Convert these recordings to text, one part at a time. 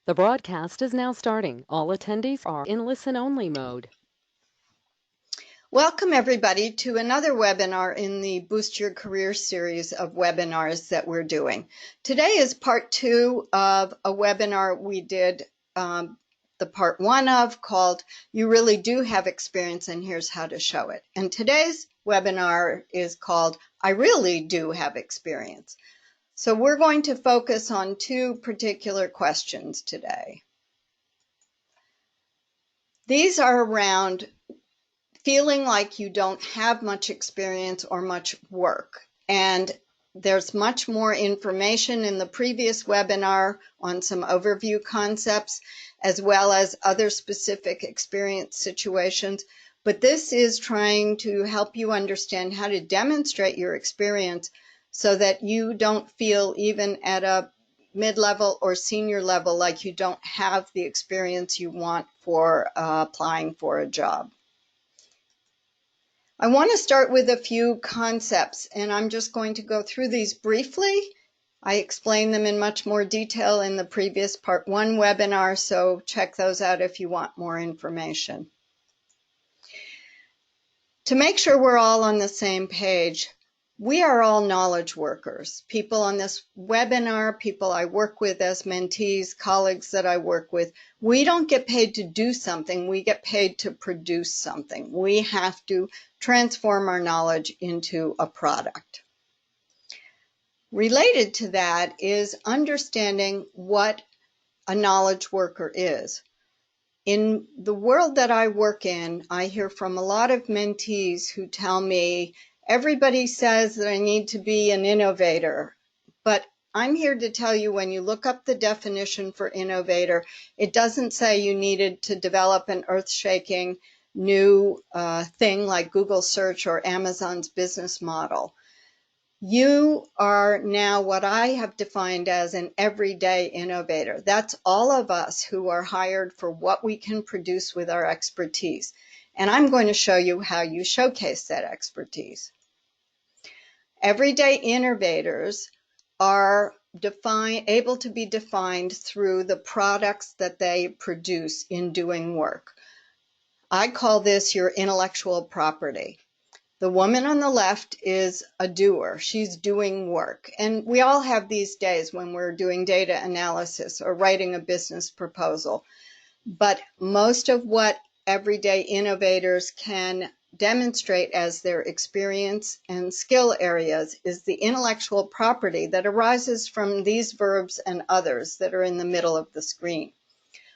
The broadcast is now starting. All attendees are in listen-only mode. Welcome everybody to another webinar in the Boost Your Career series of webinars that we're doing. Today is part 2 of a webinar we did the part 1 of called You Really Do Have Experience and Here's How to Show It. And today's webinar is called I Really Do Have Experience. So we're going to focus on 2 particular questions today. These are around feeling like you don't have much experience or much work. And there's much more information in the previous webinar on some overview concepts, as well as other specific experience situations. But this is trying to help you understand how to demonstrate your experience so that you don't feel even at a mid-level or senior level like you don't have the experience you want for applying for a job. I want to start with a few concepts, and I'm just going to go through these briefly. I explained them in much more detail in the previous part 1 webinar, so check those out if you want more information. To make sure we're all on the same page, we are all knowledge workers. People on this webinar, people I work with as mentees, colleagues that I work with, we don't get paid to do something, we get paid to produce something. We have to transform our knowledge into a product. Related to that is understanding what a knowledge worker is. In the world that I work in, I hear from a lot of mentees who tell me, everybody says that I need to be an innovator, but I'm here to tell you when you look up the definition for innovator, it doesn't say you needed to develop an earth-shaking new thing like Google search or Amazon's business model. You are now what I have defined as an everyday innovator. That's all of us who are hired for what we can produce with our expertise. And I'm going to show you how you showcase that expertise. Everyday innovators are able to be defined through the products that they produce in doing work. I call this your intellectual property. The woman on the left is a doer. She's doing work. And we all have these days when we're doing data analysis or writing a business proposal. But most of what everyday innovators can demonstrate as their experience and skill areas is the intellectual property that arises from these verbs and others that are in the middle of the screen.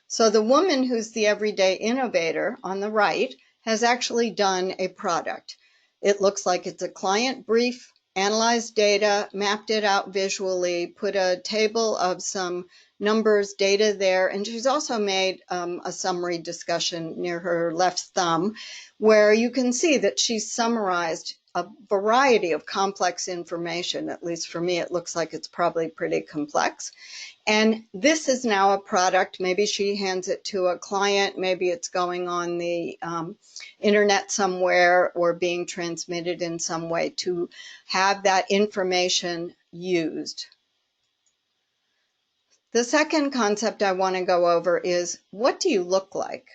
So the woman who's the everyday innovator on the right has actually done a product. It looks like it's a client brief, analyzed data, mapped it out visually, put a table of some numbers, data there, and she's also made a summary discussion near her left thumb where you can see that she's summarized a variety of complex information. At least for me, it looks like it's probably pretty complex. And this is now a product. Maybe she hands it to a client. Maybe it's going on the internet somewhere or being transmitted in some way to have that information used. The second concept I want to go over is, what do you look like?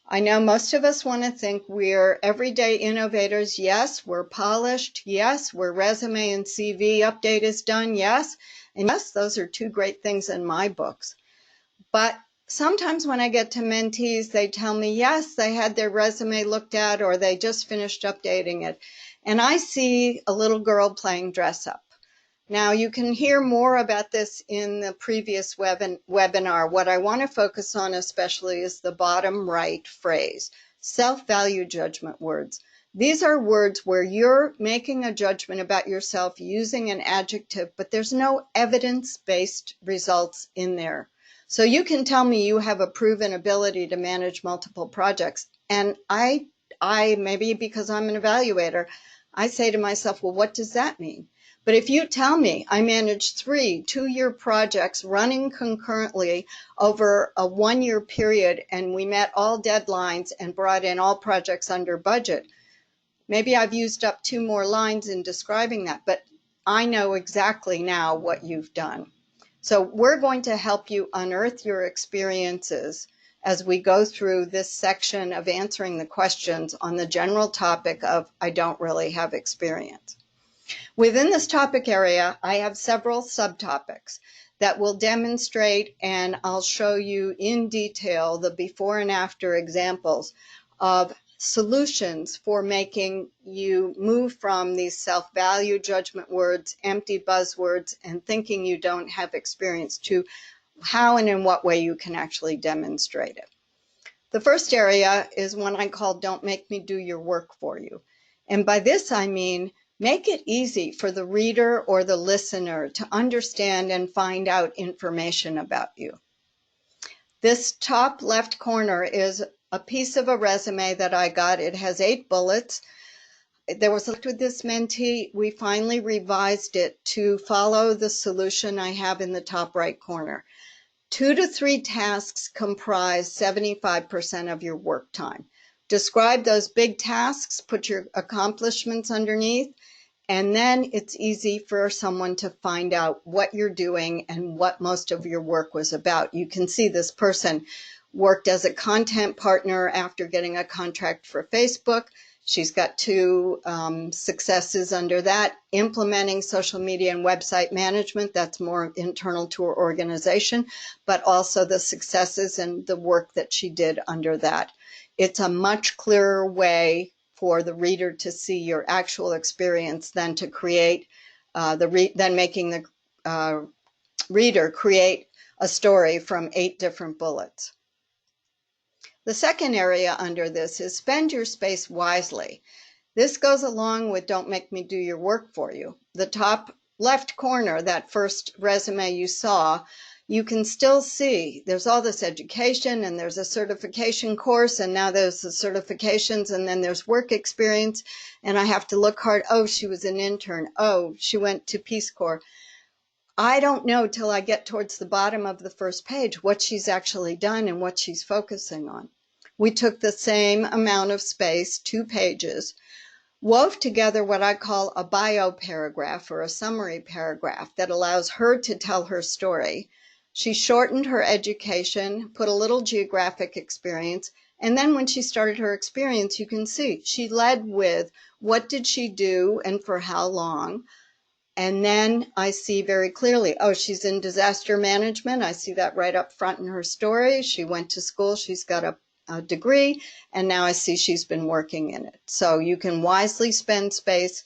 I know most of us want to think we're everyday innovators. Yes, we're polished. Yes, we're resume and CV update is done. Yes. And yes, those are 2 great things in my books. But sometimes when I get to mentees, they tell me, yes, they had their resume looked at or they just finished updating it. And I see a little girl playing dress up. Now, you can hear more about this in the previous webinar. What I want to focus on especially is the bottom right phrase, self-value judgment words. These are words where you're making a judgment about yourself using an adjective, but there's no evidence-based results in there. So you can tell me you have a proven ability to manage multiple projects, and I maybe because I'm an evaluator, I say to myself, well, what does that mean? But if you tell me I managed 3 two-year projects running concurrently over a 1-year period and we met all deadlines and brought in all projects under budget, maybe I've used up 2 more lines in describing that, but I know exactly now what you've done. So we're going to help you unearth your experiences as we go through this section of answering the questions on the general topic of I don't really have experience. Within this topic area, I have several subtopics that will demonstrate, and I'll show you in detail the before and after examples of solutions for making you move from these self-value judgment words, empty buzzwords, and thinking you don't have experience to how and in what way you can actually demonstrate it. The first area is one I call Don't Make Me Do Your Work For You. And by this I mean make it easy for the reader or the listener to understand and find out information about you. This top left corner is a piece of a resume that I got. It has 8 bullets. There was with this mentee, we finally revised it to follow the solution I have in the top right corner. 2 to 3 tasks comprise 75% of your work time. Describe those big tasks, put your accomplishments underneath, and then it's easy for someone to find out what you're doing and what most of your work was about. You can see this person worked as a content partner after getting a contract for Facebook. She's got 2 successes under that. Implementing social media and website management, that's more internal to her organization, but also the successes and the work that she did under that. It's a much clearer way for the reader to see your actual experience than to create making the reader create a story from 8 different bullets. The second area under this is spend your space wisely. This goes along with Don't Make Me Do Your Work For You. The top left corner, that first resume you saw, you can still see there's all this education and there's a certification course and now there's the certifications and then there's work experience and I have to look hard. Oh, she was an intern. Oh, she went to Peace Corps. I don't know till I get towards the bottom of the first page what she's actually done and what she's focusing on. We took the same amount of space, 2 pages, wove together what I call a bio paragraph or a summary paragraph that allows her to tell her story. She shortened her education, put a little geographic experience, and then when she started her experience, you can see she led with what did she do and for how long. And then I see very clearly, oh, she's in disaster management. I see that right up front in her story. She went to school. She's got a degree, and now I see she's been working in it. So you can wisely spend space,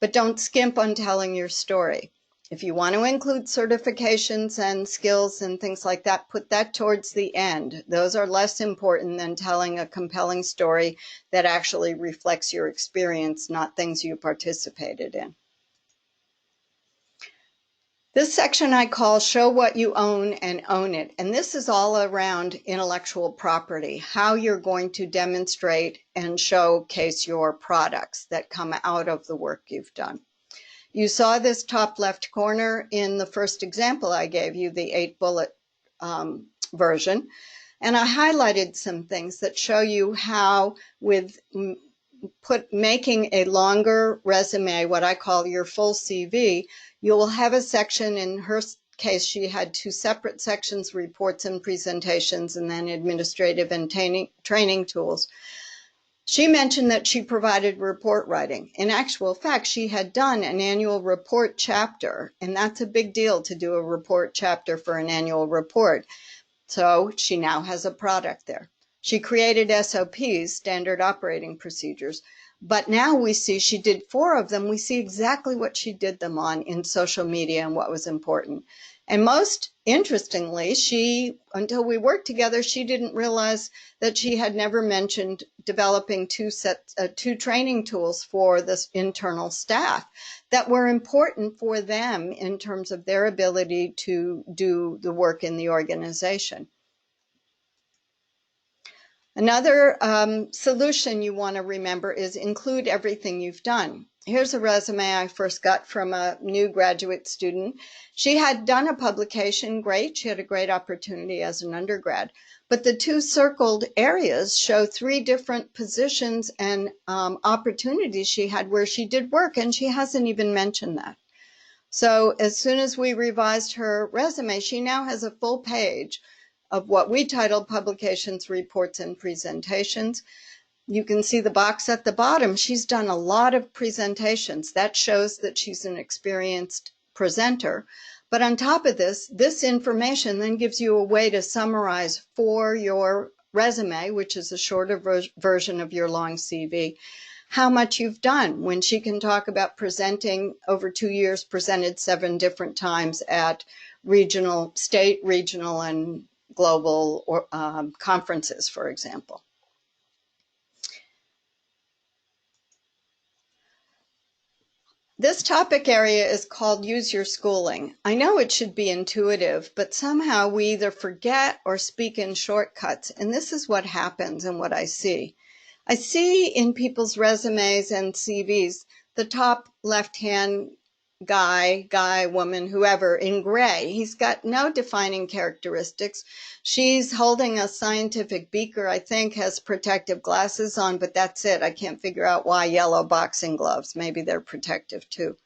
but don't skimp on telling your story. If you want to include certifications and skills and things like that, put that towards the end. Those are less important than telling a compelling story that actually reflects your experience, not things you participated in. This section I call Show What You Own and Own It. And this is all around intellectual property, how you're going to demonstrate and showcase your products that come out of the work you've done. You saw this top left corner in the first example I gave you, the 8 bullet version. And I highlighted some things that show you how with making a longer resume, what I call your full CV, you will have a section. In her case, she had 2 separate sections, reports and presentations, and then administrative and training tools. She mentioned that she provided report writing. In actual fact, she had done an annual report chapter, and that's a big deal to do a report chapter for an annual report. So she now has a product there. She created SOPs, standard operating procedures, but now we see she did 4 of them. We see exactly what she did them on in social media and what was important. And most interestingly, until we worked together, she didn't realize that she had never mentioned developing 2 training tools for this internal staff that were important for them in terms of their ability to do the work in the organization. Another solution you want to remember is include everything you've done. Here's a resume I first got from a new graduate student. She had done a publication, great. She had a great opportunity as an undergrad. But the 2 circled areas show 3 different positions and opportunities she had where she did work, and she hasn't even mentioned that. So as soon as we revised her resume, she now has a full page of what we titled Publications, Reports, and Presentations. You can see the box at the bottom. She's done a lot of presentations. That shows that she's an experienced presenter. But on top of this, this information then gives you a way to summarize for your resume, which is a shorter version of your long CV, how much you've done. When she can talk about presenting over 2 years, presented 7 different times at regional, state, regional, and global conferences, for example. This topic area is called Use Your Schooling. I know it should be intuitive, but somehow we either forget or speak in shortcuts, and this is what happens and what I see. I see in people's resumes and CVs, the top left-hand guy, woman, whoever, in gray. He's got no defining characteristics. She's holding a scientific beaker, I think, has protective glasses on, but that's it. I can't figure out why yellow boxing gloves. Maybe they're protective too.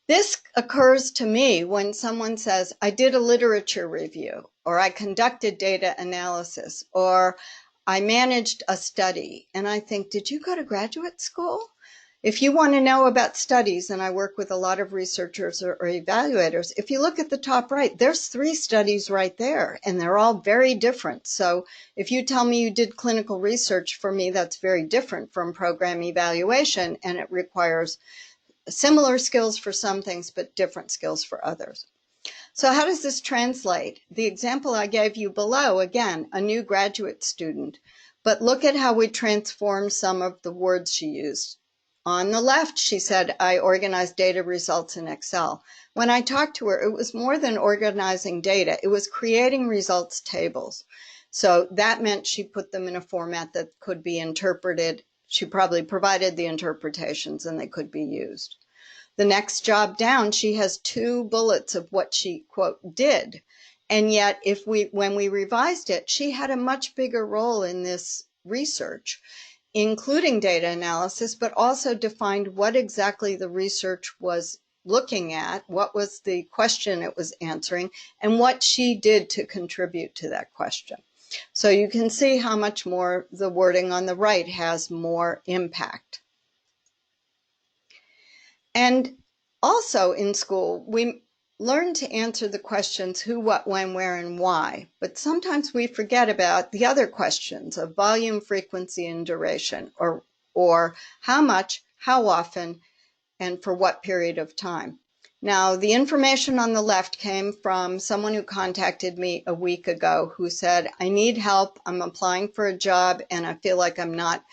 This occurs to me when someone says, I did a literature review, or I conducted data analysis, or I managed a study. And I think, did you go to graduate school? If you want to know about studies, and I work with a lot of researchers or evaluators, if you look at the top right, there's 3 studies right there, and they're all very different. So if you tell me you did clinical research, for me, that's very different from program evaluation, and it requires similar skills for some things, but different skills for others. So how does this translate? The example I gave you below, again, a new graduate student, but look at how we transform some of the words she used. On the left, she said, I organized data results in Excel. When I talked to her, it was more than organizing data. It was creating results tables. So that meant she put them in a format that could be interpreted. She probably provided the interpretations and they could be used. The next job down, she has 2 bullets of what she, quote, did. And yet, when we revised it, she had a much bigger role in this research, including data analysis, but also defined what exactly the research was looking at, what was the question it was answering, and what she did to contribute to that question. So you can see how much more the wording on the right has more impact. And also in school, we learn to answer the questions who, what, when, where, and why. But sometimes we forget about the other questions of volume, frequency, and duration, or how much, how often, and for what period of time. Now, the information on the left came from someone who contacted me a week ago who said, I need help, I'm applying for a job, and I feel like I'm not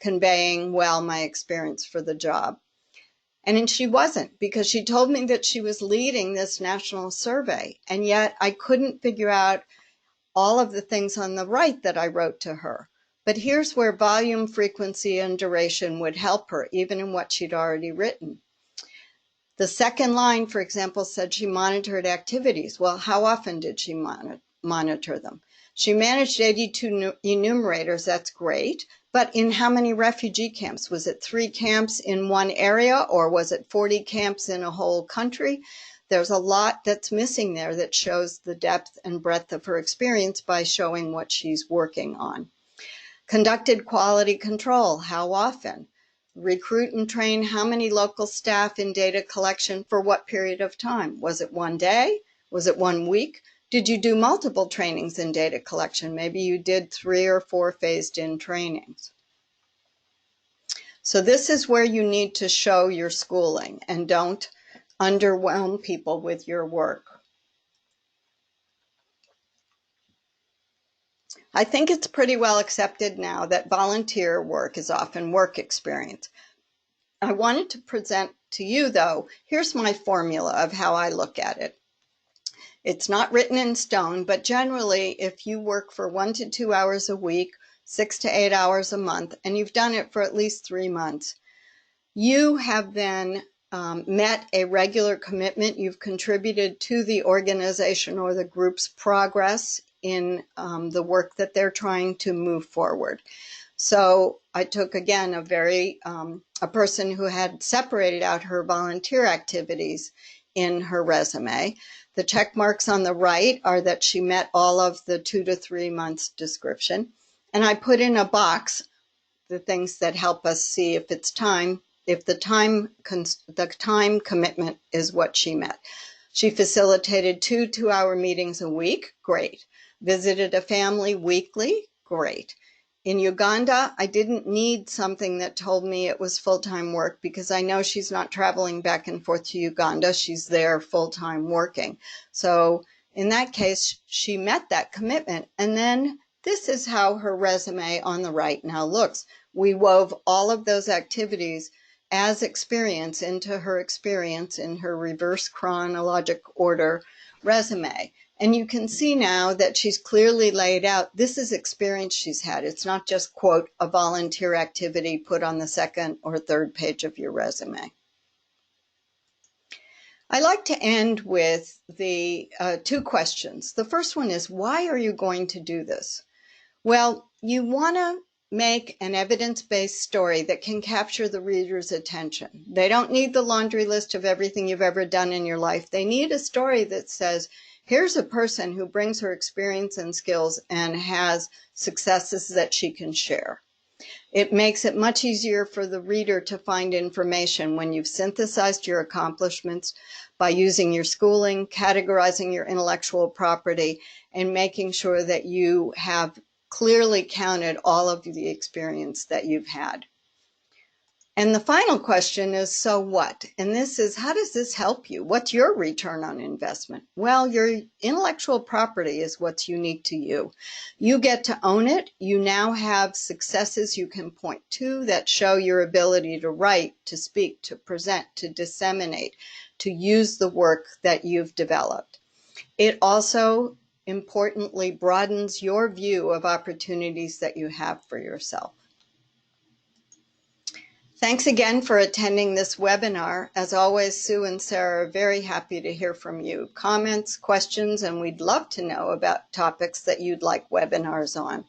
conveying well my experience for the job. And she wasn't, because she told me that she was leading this national survey, and yet I couldn't figure out all of the things on the right that I wrote to her. But here's where volume, frequency, and duration would help her, even in what she'd already written. The second line, for example, said she monitored activities. Well, how often did she monitor them? She managed 82 enumerators, that's great, but in how many refugee camps? Was it 3 camps in one area, or was it 40 camps in a whole country? There's a lot that's missing there that shows the depth and breadth of her experience by showing what she's working on. Conducted quality control, how often? Recruit and train how many local staff in data collection for what period of time? Was it 1 day? Was it 1 week? Did you do multiple trainings in data collection? Maybe you did 3 or 4 phased-in trainings. So this is where you need to show your schooling, and don't underwhelm people with your work. I think it's pretty well accepted now that volunteer work is often work experience. I wanted to present to you, though, here's my formula of how I look at it. It's not written in stone, but generally, if you work for 1 to 2 hours a week, 6 to 8 hours a month, and you've done it for at least 3 months, you have then met a regular commitment. You've contributed to the organization or the group's progress in the work that they're trying to move forward. So I took, again, a person who had separated out her volunteer activities in her resume. The check marks on the right are that she met all of the 2 to 3 months description. And I put in a box the things that help us see if it's time, if the time commitment is what she met. She facilitated 2 2-hour meetings a week, great. Visited a family weekly, great. In Uganda, I didn't need something that told me it was full-time work because I know she's not traveling back and forth to Uganda. She's there full-time working. So in that case, she met that commitment. And then this is how her resume on the right now looks. We wove all of those activities as experience into her experience in her reverse chronologic order resume. And you can see now that she's clearly laid out, this is experience she's had. It's not just, quote, a volunteer activity put on the second or third page of your resume. I like to end with the 2 questions. The first one is, why are you going to do this? Well, you want to make an evidence-based story that can capture the reader's attention. They don't need the laundry list of everything you've ever done in your life. They need a story that says, here's a person who brings her experience and skills and has successes that she can share. It makes it much easier for the reader to find information when you've synthesized your accomplishments by using your schooling, categorizing your intellectual property, and making sure that you have clearly counted all of the experience that you've had. And the final question is, so what? And this is, how does this help you? What's your return on investment? Well, your intellectual property is what's unique to you. You get to own it. You now have successes you can point to that show your ability to write, to speak, to present, to disseminate, to use the work that you've developed. It also importantly broadens your view of opportunities that you have for yourself. Thanks again for attending this webinar. As always, Sue and Sarah are very happy to hear from you. Comments, questions, and we'd love to know about topics that you'd like webinars on.